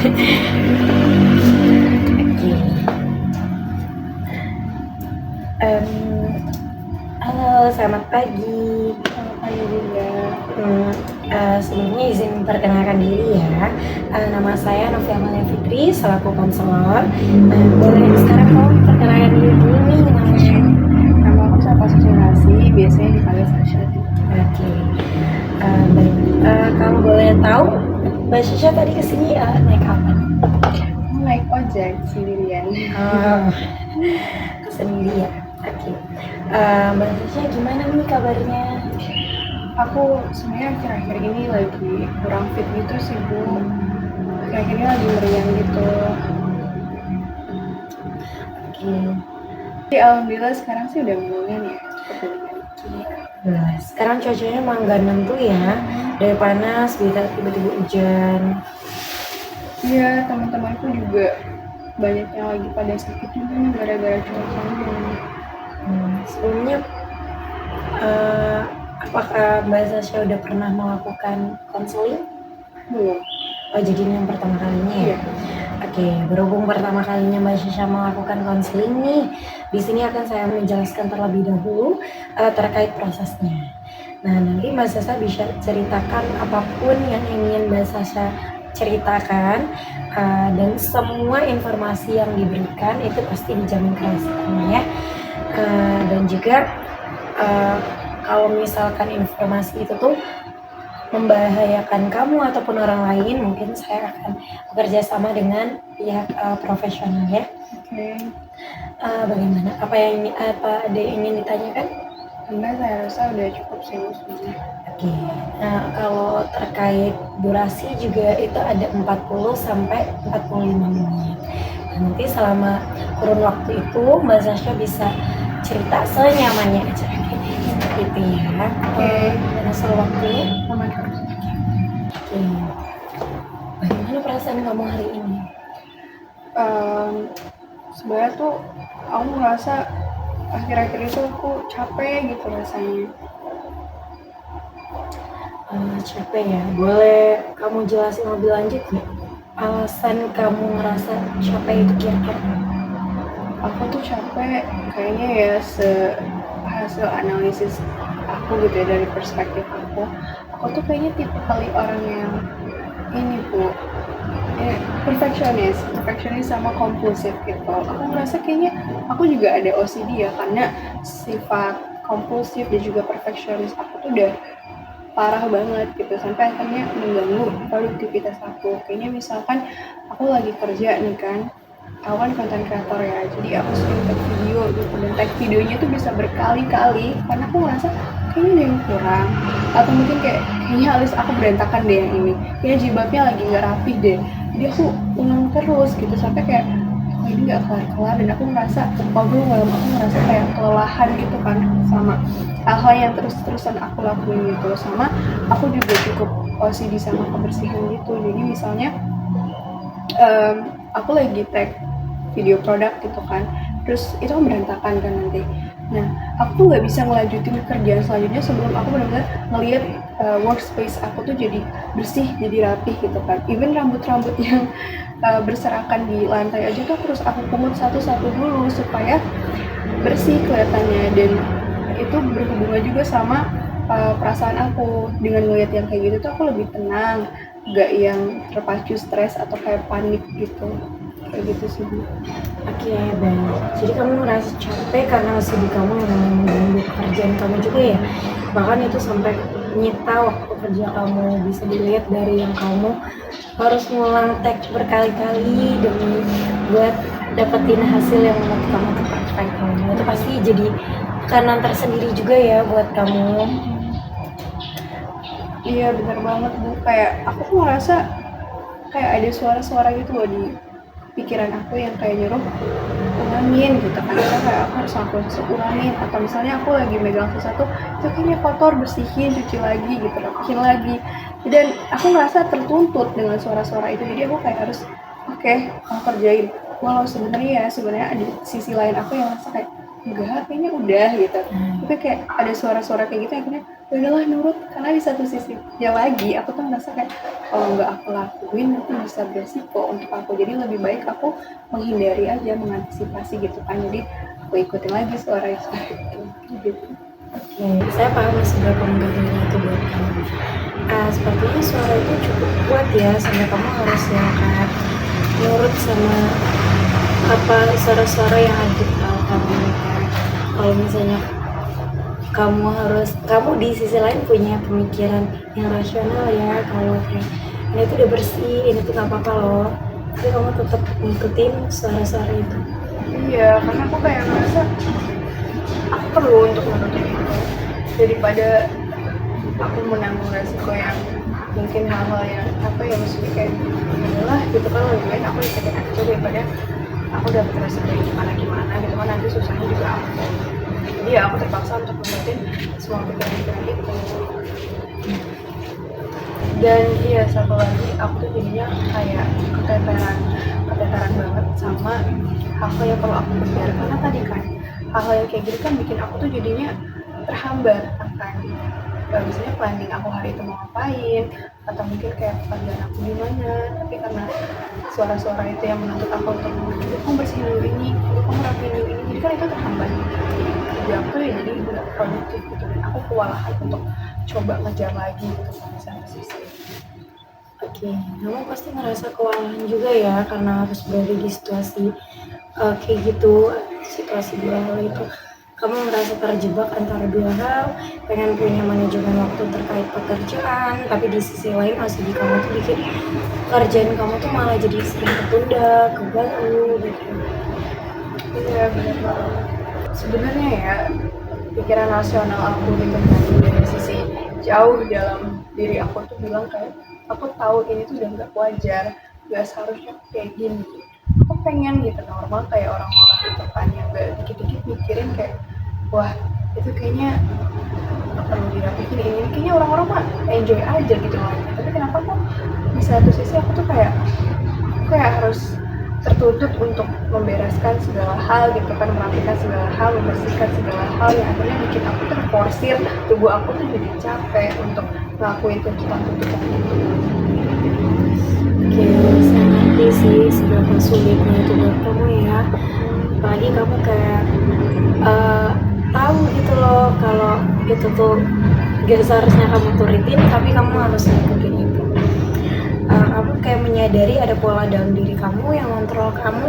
Oke. Em, Halo, selamat pagi. Selamat pagi juga. Hmm, Sebelumnya izin perkenalkan diri ya. Nama saya Novia Amalia Fitri, selaku konselor. Boleh sekarang kamu perkenalkan diri dulu nih namanya. Nama aku Sapa Susunasi, biasanya dipanggil Sasha. Oke. Baik. Kamu boleh tahu Mbak Shisha tadi kesini naik apa? Aku naik ojek sendirian. Oh, sendiri ya. Oke. Mbak Shisha gimana nih kabarnya? Aku sebenarnya akhir-akhir ini lagi kurang fit gitu sih, Bu. Akhir-akhir ini lagi meriang gitu. Oke. Tapi alhamdulillah sekarang sih udah mendingan ya. Nah, sekarang cuacanya emang gak nentu ya. Dari panas bisa tiba-tiba hujan. Iya, teman-temanku juga banyak yang lagi pada sakit juga nih gara-gara cuacanya. Sebelumnya apakah Mbak Sasha udah pernah melakukan konseling? Belum. Oh, jadi ini yang pertama kalinya ya? Iya. Oke, berhubung pertama kalinya Mbak Sasha melakukan konseling nih, di sini akan saya menjelaskan terlebih dahulu terkait prosesnya. Nah, nanti Mbak Sasha bisa ceritakan apapun yang ingin Mbak Sasha ceritakan, dan semua informasi yang diberikan itu pasti dijamin kerahasiaannya ya. Dan juga kalau misalkan informasi itu tuh membahayakan kamu ataupun orang lain, mungkin saya akan bekerja sama dengan pihak profesional ya. Oke. Bagaimana? Apa ada yang ingin ditanyakan? Enggak, saya rasa udah cukup sih Bu, sebenarnya. Oke. Nah, kalau terkait durasi juga itu ada 40 sampai 45 menit. Nah, nanti selama kurun waktu itu Mbak Sasha bisa cerita senyamannya aja. Seperti itu ya. Oke. Dan soal waktunya, Aman terus. oke. Bagaimana perasaan kamu hari ini? Sebenarnya tuh aku ngerasa akhir-akhir itu aku capek gitu rasanya. Capek ya. Boleh kamu jelasin lebih lanjut nggak? Alasan kamu ngerasa capek itu kira-kira? Aku tuh capek kayaknya ya hasil analisis aku gitu ya, dari perspektif aku tuh kayaknya tipe kali orang yang ini Bu, perfeksionis sama kompulsif gitu. Aku ngerasa kayaknya aku juga ada OCD ya, karena sifat kompulsif dan juga perfeksionis aku tuh udah parah banget gitu, sampai akhirnya mengganggu produktivitas aku. Kayaknya misalkan aku lagi kerja nih kan, aku kan konten kreator ya, jadi aku sering tag video gitu, dan tag videonya tuh bisa berkali-kali karena aku ngerasa kayaknya ada yang kurang, atau mungkin kayaknya alis aku berantakan deh yang ini, kayaknya jilbabnya lagi nggak rapih deh, jadi aku ulang terus gitu sampai kayak ini nggak kelar-kelar, dan aku ngerasa overwhelmed, aku ngerasa kayak kelelahan gitu kan sama hal-hal yang terus-terusan aku lakuin gitu. Sama aku juga cukup OCD sama kebersihan gitu, jadi misalnya aku lagi tag video produk gitu kan, terus itu kan berantakan kan nanti. Nah, aku tuh nggak bisa ngelanjutin kerjaan selanjutnya sebelum aku benar-benar ngelihat workspace aku tuh jadi bersih, jadi rapih gitu kan. Even rambut-rambut yang berserakan di lantai aja tuh terus aku pungut satu-satu dulu supaya bersih kelihatannya, dan itu berhubungan juga sama perasaan aku. Dengan ngelihat yang kayak gitu tuh aku lebih tenang, nggak yang terpacu stres atau kayak panik gitu, kayak gitu sih Bu. Oke, baik. Jadi kamu ngerasa capek karena OCD kamu yang mengganggu pekerjaan kamu juga ya? Bahkan itu sampai nyita waktu kerja kamu. Bisa dilihat dari yang kamu harus ngulang tag berkali-kali demi buat dapetin hasil yang menurut kamu tuh perfect. Itu pasti jadi tekanan tersendiri juga ya buat kamu. Iya benar banget Bu, kayak aku tuh ngerasa kayak ada suara-suara gitu loh di pikiran aku yang kayak nyuruh ulangin gitu kan, kayak aku harus lakuin ulangin, atau misalnya aku lagi megang sesuatu itu kayaknya kotor, bersihin, cuci lagi gitu, rapihin lagi, dan aku ngerasa tertuntut dengan suara-suara itu, jadi aku kayak harus oke, kamu kerjain, walau sebenarnya ada sisi lain aku yang merasa kayak enggak, kayaknya udah gitu. Tapi kayak ada suara-suara kayak gitu, akhirnya ya udahlah nurut, karena di satu sisinya lagi aku tuh merasa kayak kalau nggak aku lakuin nanti bisa beresiko untuk aku, jadi lebih baik aku menghindari aja, mengantisipasi gitu kan. Jadi aku ikutin lagi suara itu gitu. Oke, saya paham seberapa mengganggunya itu buat kamu. Sepertinya suara itu cukup kuat ya sampai kamu harus yang kayak nurut sama apa suara-suara yang ada di kepala kamu. Kalau misalnya kamu di sisi lain punya pemikiran yang rasional ya, kalau kayak ini tuh udah bersih, ini tuh nggak apa-apa loh, tapi kamu tetap ngikutin suara-suara itu. Iya, karena aku kayak ngerasa aku perlu untuk menurutin itu daripada aku menanggung resiko yang mungkin hal-hal yang apa ya, maksudnya kayak adalah gitu kan, lebih baik aku ikutin aja daripada aku dapat resiko yang gimana gitu kan, nanti susahnya juga aku. Jadi ya aku terpaksa untuk menurutin semua pikiran-pikiran itu. Dan iya, satu lagi aku tuh jadinya kayak keteteran banget sama hal-hal yang perlu aku kejar, karena tadi kan hal-hal yang kayak gitu kan bikin aku tuh jadinya terhambat akan misalnya planning aku hari itu mau ngapain, atau mungkin kayak pekerjaan aku gimana. Tapi karena suara-suara itu yang menuntut aku untuk kamu bersihin dulu ini, kamu rapiin dulu ini, jadi kan itu terhambat kerja aku ya, jadi nggak produktif gitu, dan aku kewalahan untuk coba ngejar lagi gitu sama satu sisi. Oke, kamu pasti ngerasa kewalahan juga ya karena harus berada di situasi kayak gitu, situasi dua hal itu. Kamu merasa terjebak antara dua hal, pengen punya manajemen waktu terkait pekerjaan, tapi di sisi lain masih di kamu tuh bikin pekerjaan kamu tuh malah jadi sering ketunda, keganggu gitu. Iya, benar banget. Sebenarnya ya, pikiran rasional aku gitu kan, dari sisi jauh dalam diri aku tuh bilang kayak aku tahu ini tuh udah nggak wajar, nggak seharusnya kayak gini. Aku pengen gitu normal kayak orang-orang gitu kan, yang nggak dikit-dikit mikirin kayak wah itu kayaknya nggak perlu dirapihin, ini kayaknya orang-orang mah enjoy aja gitu loh. Tapi kenapa kok di satu sisi aku tuh kayak harus tertuntut untuk membereskan segala hal gitu kan, merapikan segala hal, membersihkan segala hal, yang akhirnya bikin aku terforsir, tubuh aku tuh jadi capek untuk ngelakuin tuntutan-tuntutan itu. Oke, saya ngerti sih seberapa sulitnya itu buat kamu ya. Apalagi kamu kayak tahu gitu loh kalau itu tuh gak seharusnya kamu turutin, tapi kamu harus ngikutin itu. Kamu kayak menyadari ada pola dalam diri kamu yang kontrol kamu,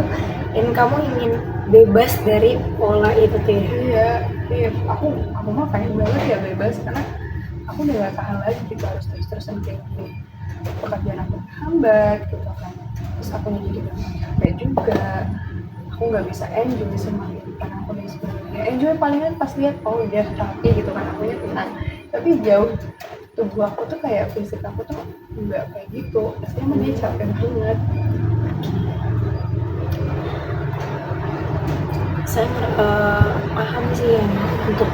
dan kamu ingin bebas dari pola itu tuh ya. Iya, aku mah pengen banget ya bebas, karena aku udah gak tahan lagi gitu harus terus-terusan kayak gini. Pekerjaan aku hambat gitu kan, terus aku jadi capek juga, aku nggak bisa enjoy sama kehidupan aku dan sebagainya. Enjoy palingan pas lihat oh udah rapi gitu kan, akunya tenang, tapi jauh tubuh aku tuh kayak fisik aku tuh nggak kayak gitu, pastinya dia capek banget. Saya paham sih yang untuk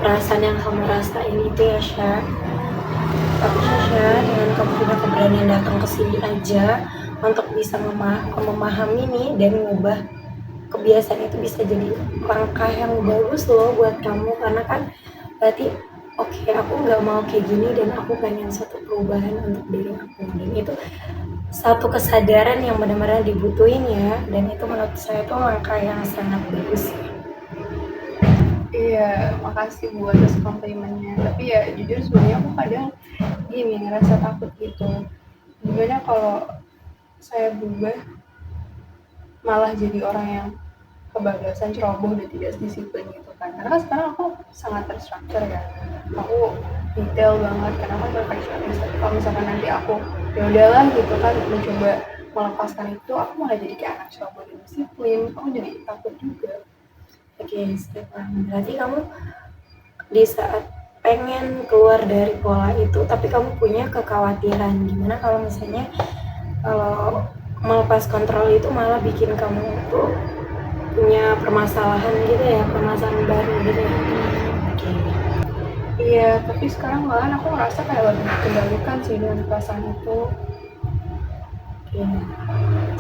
perasaan yang kamu rasain itu ya, Sya. Tapi Sya, dengan kamu punya keberanian datang ke sini aja untuk bisa memahami nih dan mengubah kebiasaan itu, bisa jadi langkah yang bagus loh buat kamu, karena kan berarti oke, aku nggak mau kayak gini dan aku pengen suatu perubahan untuk diri aku, dan itu satu kesadaran yang benar-benar dibutuhin ya, dan itu menurut saya itu langkah yang sangat bagus. Iya, makasih buat atas komplimennya. Tapi ya jujur sebenarnya aku kadang gini ngerasa takut gitu. Gimana kalau saya berubah malah jadi orang yang kebablasan, ceroboh, dan tidak disiplin gitu kan. Karena kan sekarang aku sangat terstruktur ya. Aku detail banget karena aku perfeksionis. Tapi kalau misalkan nanti aku ya udahlah gitu kan mencoba melepaskan itu, aku malah jadi kayak anak ceroboh dan disiplin. Aku jadi takut juga. Oke, Stefan, berarti kamu di saat pengen keluar dari pola itu, tapi kamu punya kekhawatiran gimana kalau misalnya kalau melepas kontrol itu malah bikin kamu tuh punya permasalahan gitu ya, permasalahan baru gitu ya. Oke. Iya, tapi sekarang malahan aku ngerasa kayak lebih dikendalikan sih dengan perasaan itu. Oke.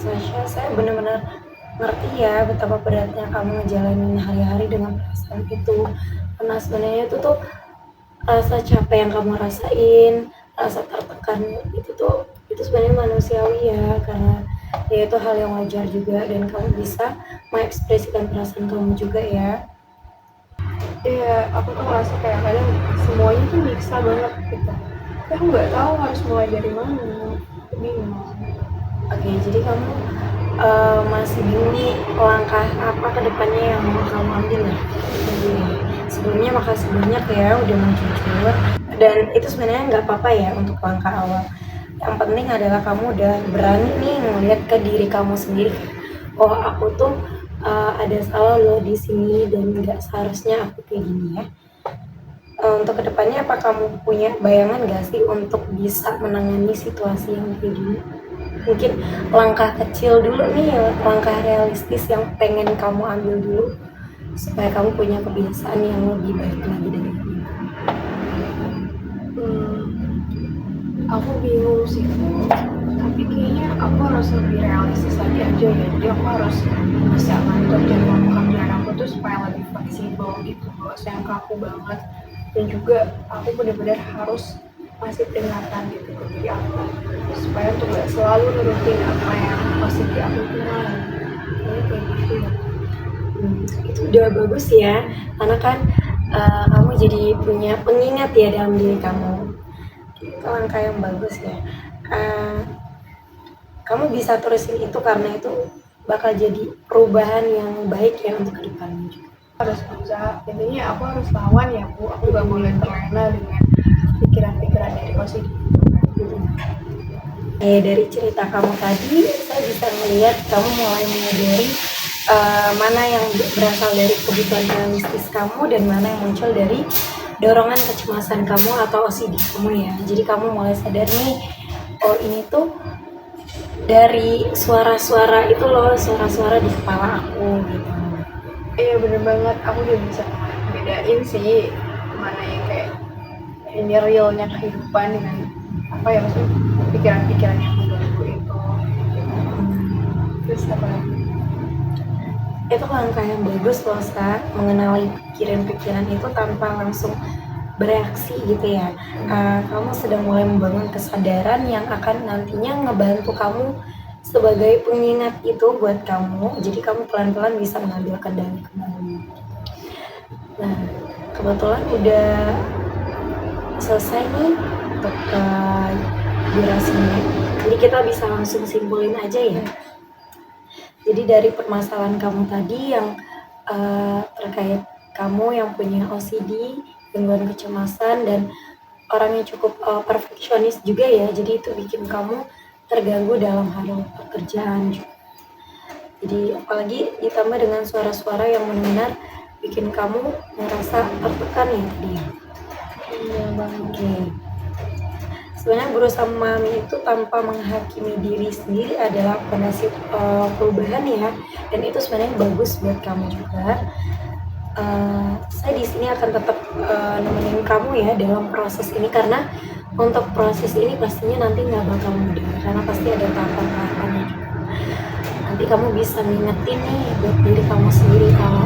Sasha, saya benar-benar ngerti ya betapa beratnya kamu ngejalanin hari-hari dengan perasaan itu. Karena sebenarnya itu tuh rasa capek yang kamu rasain, rasa tertekan itu sebenarnya manusiawi ya, karena ya itu hal yang wajar juga dan kamu bisa mengekspresikan perasaan kamu juga ya. Iya, aku tuh ngerasa kayak kadang semuanya tuh nyiksa banget gitu. Tapi aku nggak tahu harus mulai dari mana. Bingung. Oke, jadi kamu masih bingung nih langkah apa ke depannya yang mau kamu ambil ya. Jadi sebelumnya makasih banyak ya udah mau jujur, dan itu sebenarnya nggak apa-apa ya untuk langkah awal. Yang penting adalah kamu udah berani nih ngeliat ke diri kamu sendiri. Oh, aku tuh ada salah loh di sini dan nggak seharusnya aku kayak gini ya. Untuk kedepannya apa kamu punya bayangan gak sih untuk bisa menangani situasi yang kayak gini? Mungkin langkah kecil dulu nih, langkah realistis yang pengen kamu ambil dulu supaya kamu punya kebiasaan yang lebih baik lagi dari ini. Aku bingung sih, tapi kayaknya aku harus lebih realistis lagi aja ya. Jadi aku harus bisa ngatur jadwal pekerjaan aku tuh supaya lebih fleksibel gitu, gak usah yang kaku banget. Dan juga aku benar-benar harus masih peringatan gitu ke diri aku supaya tuh gak selalu nurutin apa yang positif aku bilang. Jadi kayak gitu ya. Itu udah bagus ya, karena kan kamu jadi punya pengingat ya dalam diri kamu. Itu langkah yang bagus ya. Kamu bisa terusin itu karena itu bakal jadi perubahan yang baik ya untuk kedepannya juga. Harus berusaha, intinya aku harus lawan ya Bu, aku gak boleh terlena dengan pikiran-pikiran dari OCD gitu. Dari cerita kamu tadi, saya bisa melihat kamu mulai menyadari mana yang berasal dari kebutuhan realistis kamu dan mana yang muncul dari dorongan kecemasan kamu atau OCD kamu ya. Jadi kamu mulai sadar nih, oh ini tuh dari suara-suara itu loh, suara-suara di kepala aku gitu. Iya bener banget, aku udah bisa bedain sih mana yang kayak ini realnya kehidupan dengan apa ya, maksudnya pikiran-pikiran yang mengganggu itu. Terus apa lagi? Itu langkah yang bagus loh, Sa, mengenali pikiran-pikiran itu tanpa langsung bereaksi gitu ya. Kamu sedang mulai membangun kesadaran yang akan nantinya ngebantu kamu sebagai pengingat itu buat kamu, jadi kamu pelan-pelan bisa mengambil kendali kembali. Nah, kebetulan udah selesai nih untuk durasinya, jadi kita bisa langsung simpulin aja ya. Jadi dari permasalahan kamu tadi yang terkait kamu yang punya OCD, gangguan kecemasan, dan orang yang cukup perfeksionis juga ya, jadi itu bikin kamu terganggu dalam hal pekerjaan juga. Jadi apalagi ditambah dengan suara-suara yang benar-benar bikin kamu merasa tertekan ya tadi ya. Iya banget. Oke. Sebenarnya berusaha memahami itu tanpa menghakimi diri sendiri adalah fondasi perubahan ya, dan itu sebenarnya bagus buat kamu juga. Saya di sini akan tetap nemenin kamu ya dalam proses ini, karena untuk proses ini pastinya nanti nggak bakal mudah karena pasti ada tahapan-tahapannya juga. Nanti kamu bisa ngingetin nih buat diri kamu sendiri kalau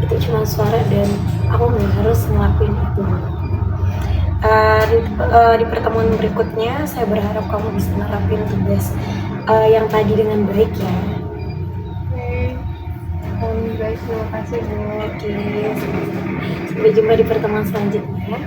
itu cuma suara dan aku nggak harus ngelakuin itu. Di pertemuan berikutnya saya berharap kamu bisa nerapin tugas yang tadi dengan baik ya. Oke, baik, terima kasih Bu. Oke, sampai jumpa di pertemuan selanjutnya.